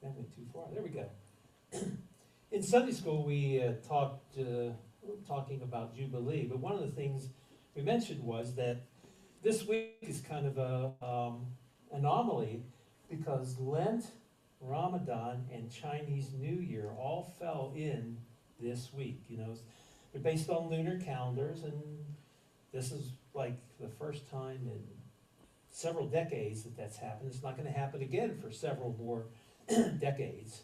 That went too far. There we go. In Sunday school, we talking about Jubilee, but one of the things we mentioned was that this week is kind of a anomaly because Lent, Ramadan, and Chinese New Year all fell in this week. You know, they're based on lunar calendars, and this is like the first time in several decades that that's happened. It's not going to happen again for several more decades.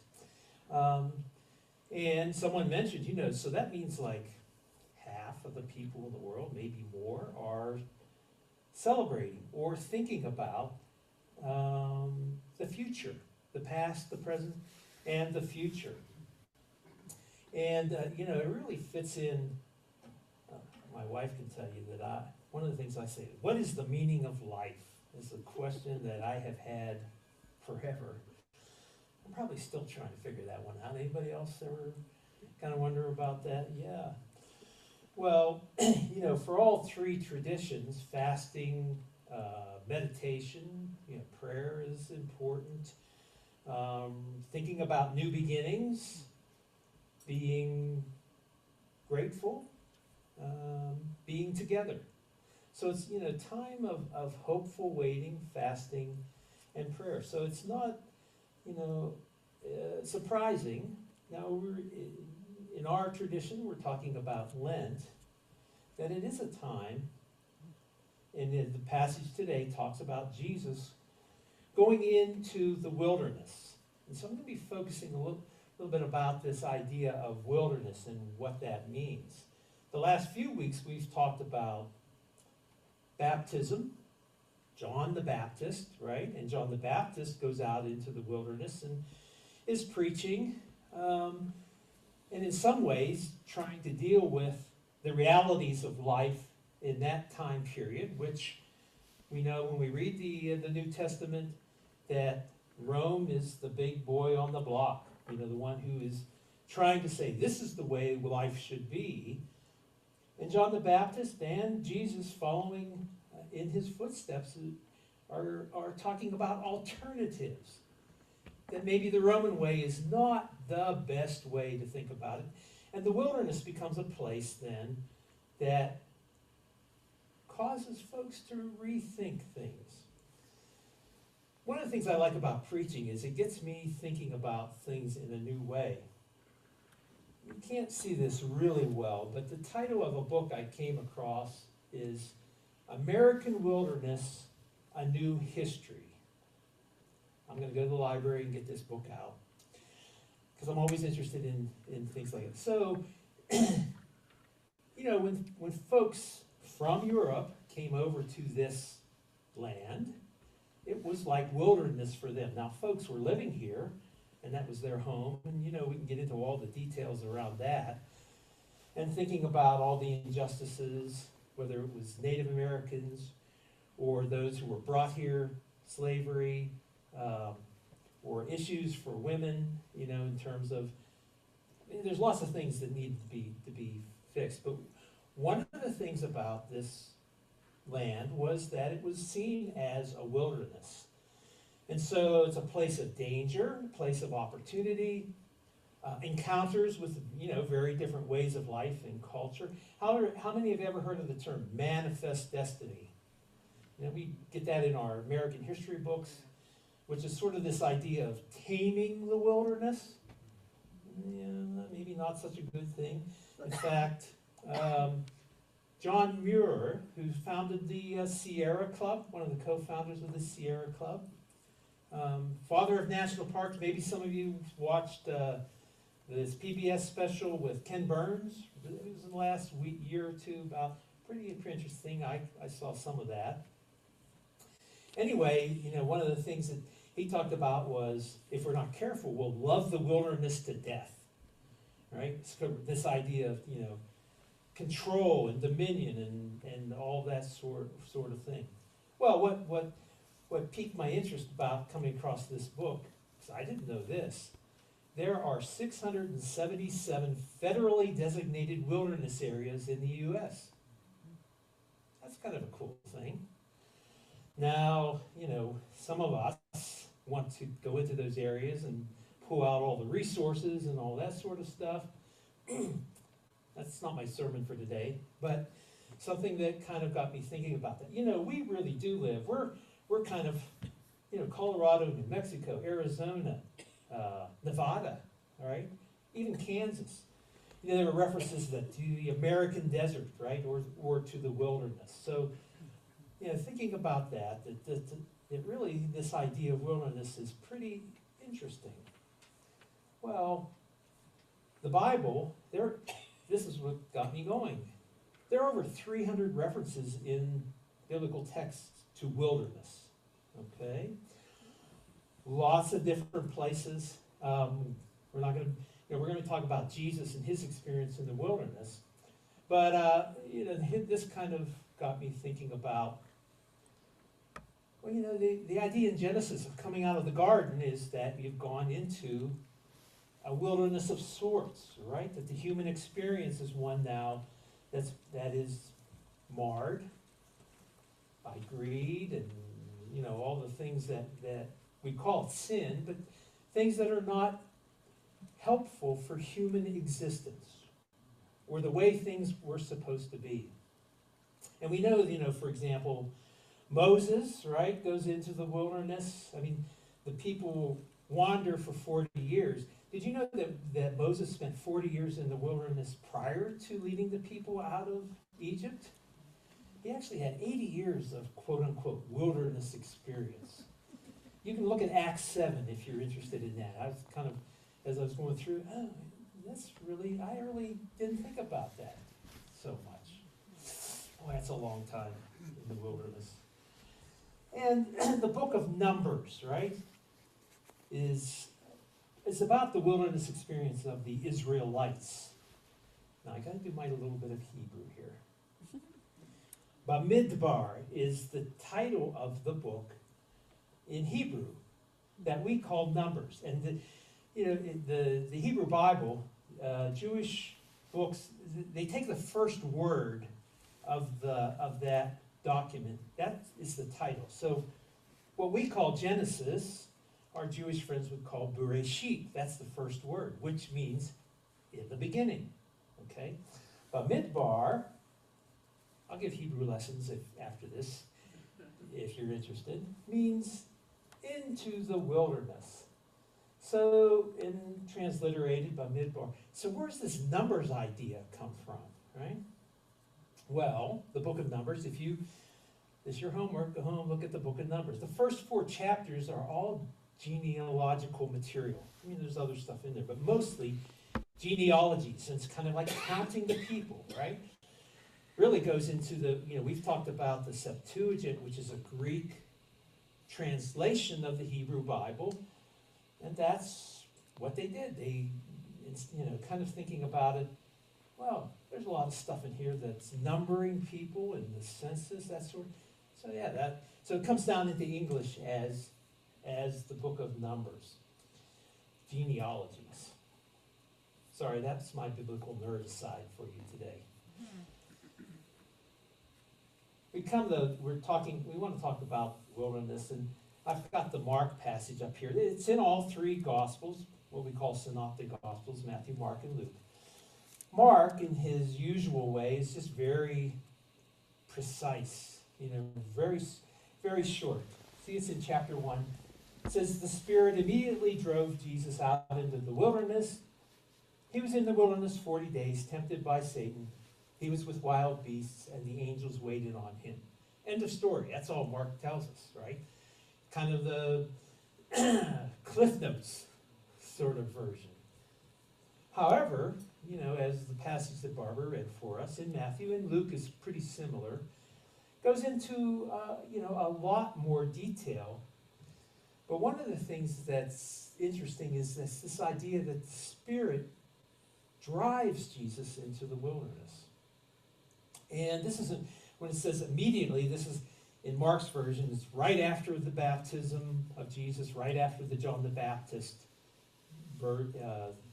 And someone mentioned, you know, so that means like half of the people in the world, maybe more, are celebrating or thinking about the future, the past, the present, and the future. And, you know, it really fits in. My wife can tell you that one of the things I say, what is the meaning of life? Is a question that I have had forever. I'm probably still trying to figure that one out. Anybody else ever kind of wonder about that? Yeah. Well, you know, for all three traditions, fasting, meditation, you know, prayer is important. Thinking about new beginnings, being grateful, being together. So it's, you know, time of hopeful waiting, fasting, and prayer. So it's not, you know, surprising. Now, in our tradition, we're talking about Lent, that it is a time, and the passage today talks about Jesus going into the wilderness. And so I'm going to be focusing a little bit about this idea of wilderness and what that means. The last few weeks, we've talked about baptism, John the Baptist, right? And John the Baptist goes out into the wilderness and is preaching, and in some ways trying to deal with the realities of life in that time period, which we know when we read the New Testament that Rome is the big boy on the block, you know, the one who is trying to say this is the way life should be. And John the Baptist and Jesus following in his footsteps are talking about alternatives. That maybe the Roman way is not the best way to think about it. And the wilderness becomes a place then that causes folks to rethink things. One of the things I like about preaching is it gets me thinking about things in a new way. You can't see this really well, but the title of a book I came across is American Wilderness, A New History. I'm going to go to the library and get this book out because I'm always interested in things like that. So, you know, when folks from Europe came over to this land, it was like wilderness for them. Now, folks were living here, and that was their home, and, you know, we can get into all the details around that, and thinking about all the injustices, whether it was Native Americans or those who were brought here, slavery, or issues for women, you know, in terms of, I mean, there's lots of things that need to be fixed. But one of the things about this land was that it was seen as a wilderness. And so it's a place of danger, a place of opportunity, encounters with, you know, very different ways of life and culture. How many have ever heard of the term manifest destiny? You know, we get that in our American history books, which is sort of this idea of taming the wilderness. Yeah, maybe not such a good thing. In fact, John Muir, who founded the Sierra Club, one of the co-founders of the Sierra Club, father of national parks. Maybe some of you watched this PBS special with Ken Burns. It was in the last year or two about pretty interesting. I saw some of that. Anyway, you know, one of the things that he talked about was, if we're not careful, we'll love the wilderness to death, right? So this idea of, you know, control and dominion and all that sort of thing. Well, what piqued my interest about coming across this book, because I didn't know this, there are 677 federally designated wilderness areas in the U.S. That's kind of a cool thing. Now, you know, some of us want to go into those areas and pull out all the resources and all that sort of stuff. That's not my sermon for today, but something that kind of got me thinking about that. You know, we really do live, we're kind of, you know, Colorado, New Mexico, Arizona, Nevada, all right? Even Kansas. You know, there are references to the American desert, right, or to the wilderness. So, you know, thinking about that really this idea of wilderness is pretty interesting. Well, the Bible, this is what got me going. There are over 300 references in biblical texts to wilderness, okay? Lots of different places. We're not going to, you know, we're going to talk about Jesus and his experience in the wilderness. But, you know, this kind of got me thinking about, well, you know, the idea in Genesis of coming out of the garden is that you've gone into a wilderness of sorts, right? That the human experience is one now that is marred by greed and, you know, all the things that we call sin, but things that are not helpful for human existence or the way things were supposed to be. And we know, you know, for example, Moses, right, goes into the wilderness. I mean, the people wander for 40 years. Did you know that Moses spent 40 years in the wilderness prior to leading the people out of Egypt? He actually had 80 years of quote-unquote wilderness experience. You can look at Acts 7 if you're interested in that. I was kind of, as I was going through, I really didn't think about that so much. Boy, that's a long time in the wilderness. And the book of Numbers, right, it's about the wilderness experience of the Israelites. Now, I got to do my little bit of Hebrew here. Bamidbar is the title of the book in Hebrew that we call Numbers. And the Hebrew Bible, Jewish books, they take the first word of that document. That is the title. So what we call Genesis, our Jewish friends would call Bereshit. That's the first word, which means in the beginning. Okay? Bamidbar, I'll give Hebrew lessons after this, if you're interested, means into the wilderness. So, transliterated Bamidbar. So where's this Numbers idea come from, right? Well, the book of Numbers, this is your homework, go home, look at the book of Numbers. The first 4 chapters are all genealogical material. I mean, there's other stuff in there, but mostly genealogies, and it's kind of like counting the people, right? Really goes into we've talked about the Septuagint, which is a Greek translation of the Hebrew Bible, and that's what they did. Kind of thinking about it, well, there's a lot of stuff in here that's numbering people and the census, that sort of, so it comes down into English as the book of Numbers, genealogies. Sorry, that's my biblical nerd side for you today. We want to talk about wilderness, and I've got the Mark passage up here. It's in all 3 Gospels, what we call synoptic Gospels, Matthew, Mark, and Luke. Mark, in his usual way, is just very precise, very, very short. See, it's in chapter 1. It says, the Spirit immediately drove Jesus out into the wilderness. He was in the wilderness 40 days, tempted by Satan. He was with wild beasts, and the angels waited on him. End of story. That's all Mark tells us, right? Kind of the Cliff Notes sort of version. However, as the passage that Barbara read for us in Matthew and Luke is pretty similar, goes into, a lot more detail. But one of the things that's interesting is this idea that the Spirit drives Jesus into the wilderness. And this isn't, when it says immediately, this is, in Mark's version, it's right after the baptism of Jesus, right after the John the Baptist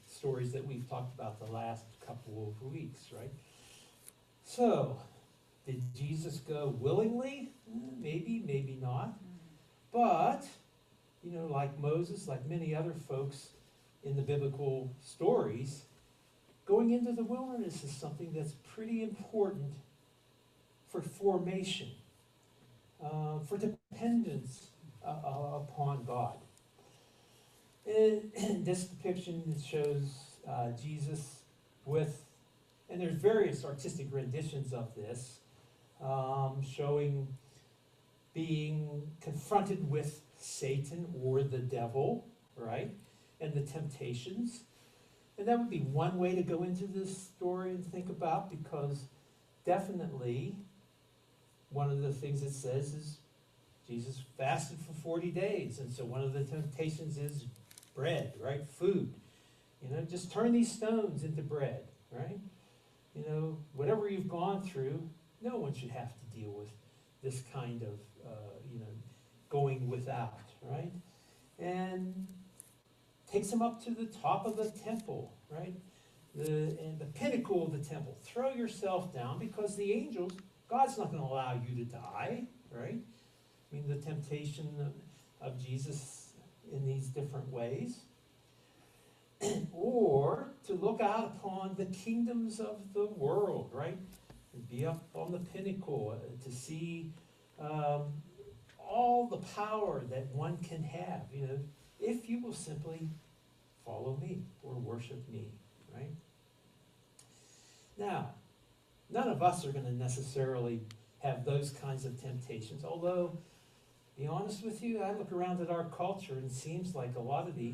stories that we've talked about the last couple of weeks, right? So, did Jesus go willingly? Maybe, maybe not. But, like Moses, like many other folks, in the biblical stories, going into the wilderness is something that's pretty important for formation, for dependence upon God. And this depiction shows Jesus with, and there's various artistic renditions of this, showing being confronted with Satan or the devil, right? And the temptations. And that would be one way to go into this story and think about, because definitely one of the things it says is Jesus fasted for 40 days. And so one of the temptations is bread, right? Food. You know, just turn these stones into bread, right? You know, whatever you've gone through, no one should have to deal with this kind of, going without, right? And takes him up to the top of the temple, right? And the pinnacle of the temple. Throw yourself down, because the angels, God's not going to allow you to die, right? I mean, the temptation of Jesus in these different ways. Or to look out upon the kingdoms of the world, right? And be up on the pinnacle to see all the power that one can have, if you will simply follow me or worship me, right? Now, none of us are going to necessarily have those kinds of temptations, although, to be honest with you, I look around at our culture and it seems like a lot of the,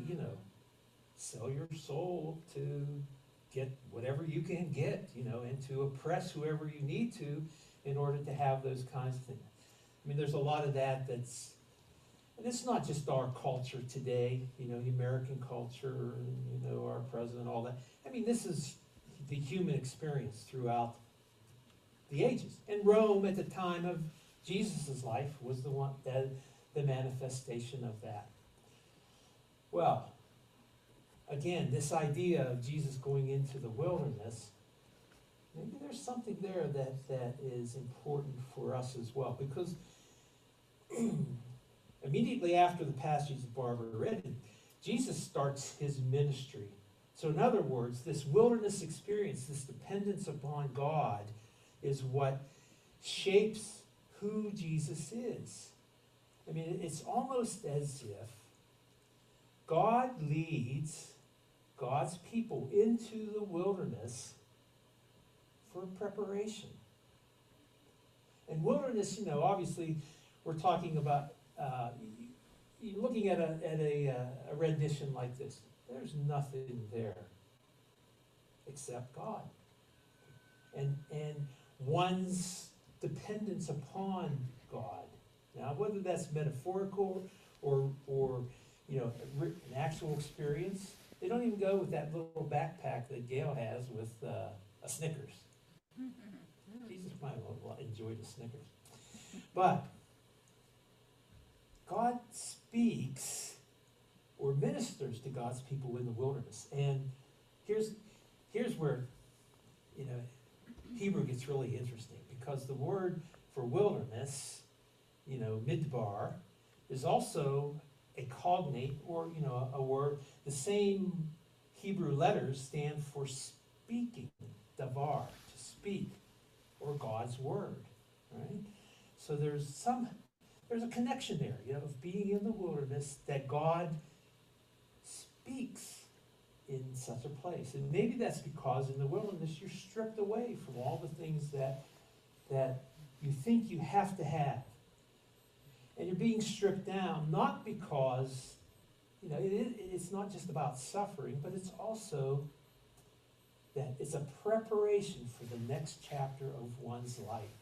sell your soul to get whatever you can get, and to oppress whoever you need to in order to have those kinds of things. I mean, there's a lot of that and it's not just our culture today, the American culture, and, our president, all that. I mean, this is the human experience throughout the ages. And Rome at the time of Jesus' life was the manifestation of that. Well, again, this idea of Jesus going into the wilderness, maybe there's something there that is important for us as well, because immediately after the passage that Barbara read, Jesus starts his ministry. So in other words, this wilderness experience, this dependence upon God, is what shapes who Jesus is. I mean, it's almost as if God leads God's people into the wilderness for preparation. And wilderness, obviously, we're talking about, you're looking at a rendition like this. There's nothing there except God. And one's dependence upon God. Now, whether that's metaphorical or an actual experience, they don't even go with that little backpack that Gail has with a Snickers. Jesus might have enjoyed a Snickers. But God speaks or ministers to God's people in the wilderness. And here's where, Hebrew gets really interesting, because the word for wilderness, midbar, is also a cognate, or, a word. The same Hebrew letters stand for speaking, davar, to speak, or God's word, right? So there's a connection there, of being in the wilderness, that God speaks in such a place. And maybe that's because in the wilderness you're stripped away from all the things that you think you have to have. And you're being stripped down, not because, it's not just about suffering, but it's also that it's a preparation for the next chapter of one's life.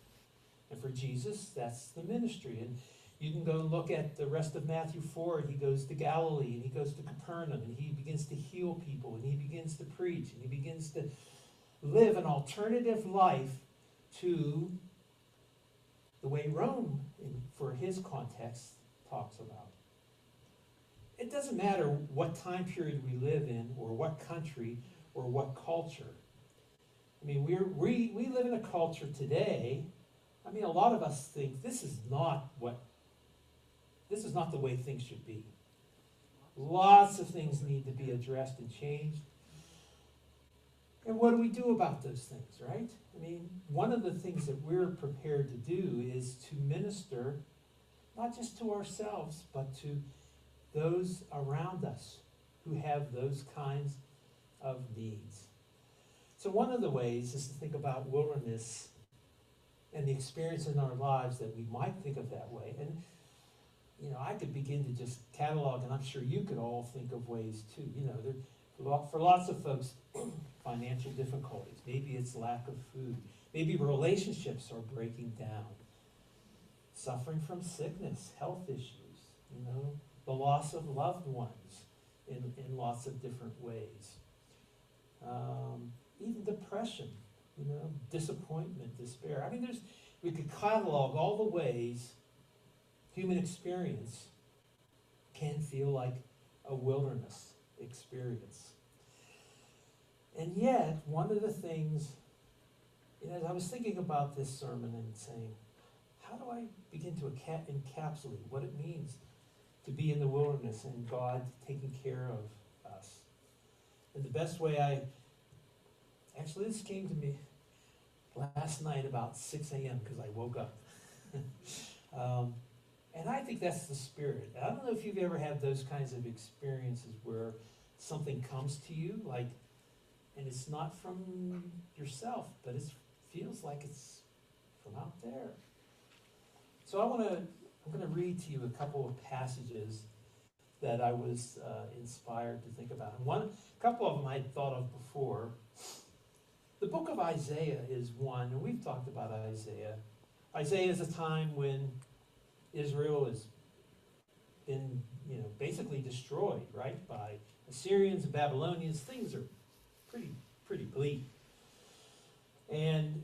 And for Jesus, that's the ministry. And you can go look at the rest of Matthew 4. He goes to Galilee, and he goes to Capernaum, and he begins to heal people, and he begins to preach, and he begins to live an alternative life to the way Rome, for his context, talks about. It doesn't matter what time period we live in, or what country, or what culture. I mean, we live in a culture today. I mean, a lot of us think this is not the way things should be. Lots of things need to be addressed and changed. And what do we do about those things, right? I mean, one of the things that we're prepared to do is to minister not just to ourselves, but to those around us who have those kinds of needs. So one of the ways is to think about wilderness and the experience in our lives that we might think of that way. And, I could begin to just catalog, and I'm sure you could all think of ways too. For lots of folks, financial difficulties. Maybe it's lack of food. Maybe relationships are breaking down. Suffering from sickness, health issues, the loss of loved ones in lots of different ways. Even depression, disappointment, despair. I mean, we could catalog all the ways human experience can feel like a wilderness experience. And yet, one of the things, as I was thinking about this sermon and saying, how do I begin to encapsulate what it means to be in the wilderness and God taking care of us? And the best way this came to me last night about 6 a.m. because I woke up. And I think that's the Spirit. I don't know if you've ever had those kinds of experiences where something comes to you, and it's not from yourself, but it feels like it's from out there. So I'm going to read to you a couple of passages that I was inspired to think about. And a couple of them I'd thought of before. The book of Isaiah is one, and we've talked about Isaiah. Isaiah is a time when Israel has been, basically destroyed, right, by Assyrians and Babylonians. Things are pretty bleak. And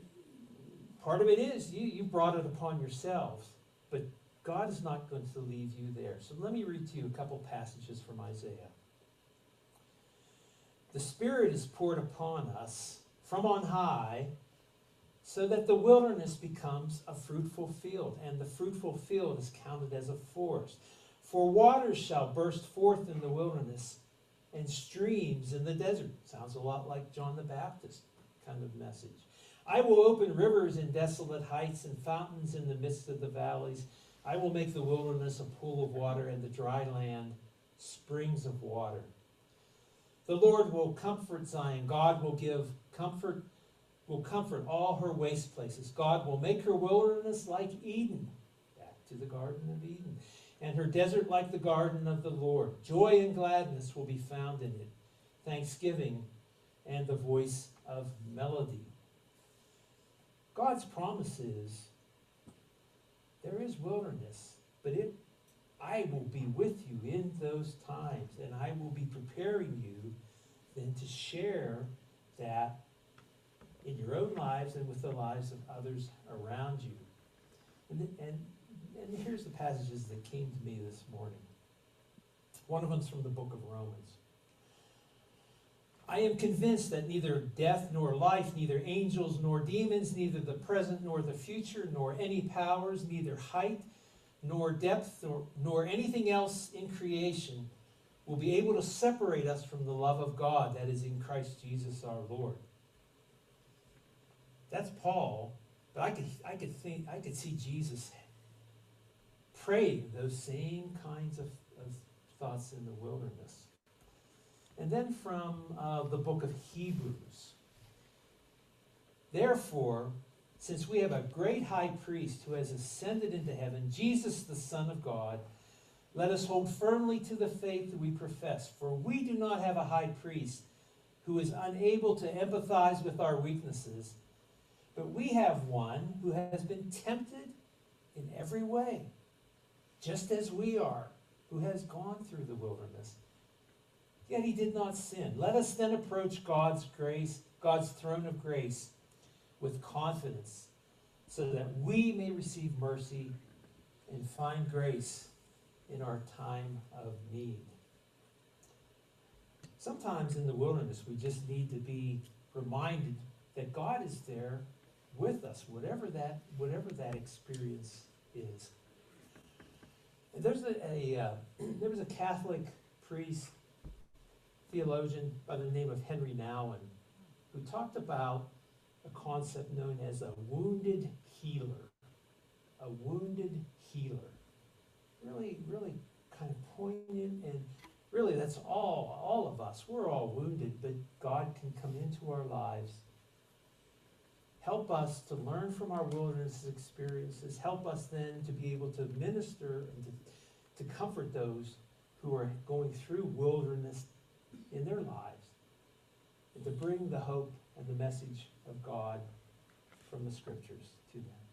part of it is you brought it upon yourselves, but God is not going to leave you there. So let me read to you a couple passages from Isaiah. The Spirit is poured upon us from on high, so that the wilderness becomes a fruitful field, and the fruitful field is counted as a forest. For waters shall burst forth in the wilderness, and streams in the desert. Sounds a lot like John the Baptist kind of message. I will open rivers in desolate heights and fountains in the midst of the valleys. I will make the wilderness a pool of water and the dry land springs of water. The Lord will comfort Zion. God will comfort all her waste places. God will make her wilderness like Eden, back to the Garden of Eden, and her desert like the garden of the Lord. Joy and gladness will be found in it, thanksgiving and the voice of melody. God's promise is there is wilderness, but I will be with you in those times, and I will be preparing you then to share that in your own lives and with the lives of others around you. And here's the passages that came to me this morning. One of them's from the book of Romans. I am convinced that neither death nor life, neither angels nor demons, neither the present nor the future, nor any powers, neither height nor depth nor anything else in creation will be able to separate us from the love of God that is in Christ Jesus our Lord. That's Paul, but I could see Jesus praying those same kinds of thoughts in the wilderness. And then from the book of Hebrews. Therefore, since we have a great high priest who has ascended into heaven, Jesus the Son of God, let us hold firmly to the faith that we profess. For we do not have a high priest who is unable to empathize with our weaknesses, but we have one who has been tempted in every way, just as we are, who has gone through the wilderness. Yet he did not sin. Let us then approach God's throne of grace with confidence, so that we may receive mercy and find grace in our time of need. Sometimes in the wilderness, we just need to be reminded that God is there with us, whatever that experience is. And there was a Catholic priest, theologian by the name of Henry Nouwen, who talked about a concept known as a wounded healer. A wounded healer. Really, really kind of poignant, and really that's all of us. We're all wounded, but God can come into our lives, help us to learn from our wilderness experiences, help us then to be able to minister and to comfort those who are going through wilderness in their lives, and to bring the hope and the message of God from the scriptures to them.